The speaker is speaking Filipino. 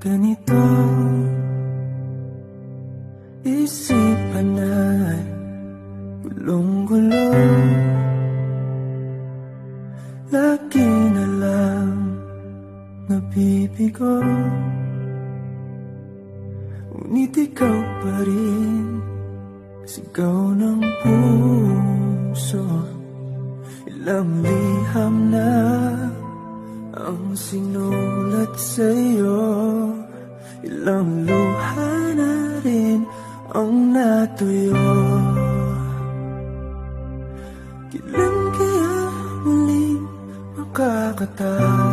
ganito, isipan ay gulong-gulo. Lagi na lang nabibigo, ngunit ikaw pa rin sigaw ng puso. Ilang liham na ang sinulat sa'yo, ilang luha na rin ang natuyo. Kailan kaya muling makakatawa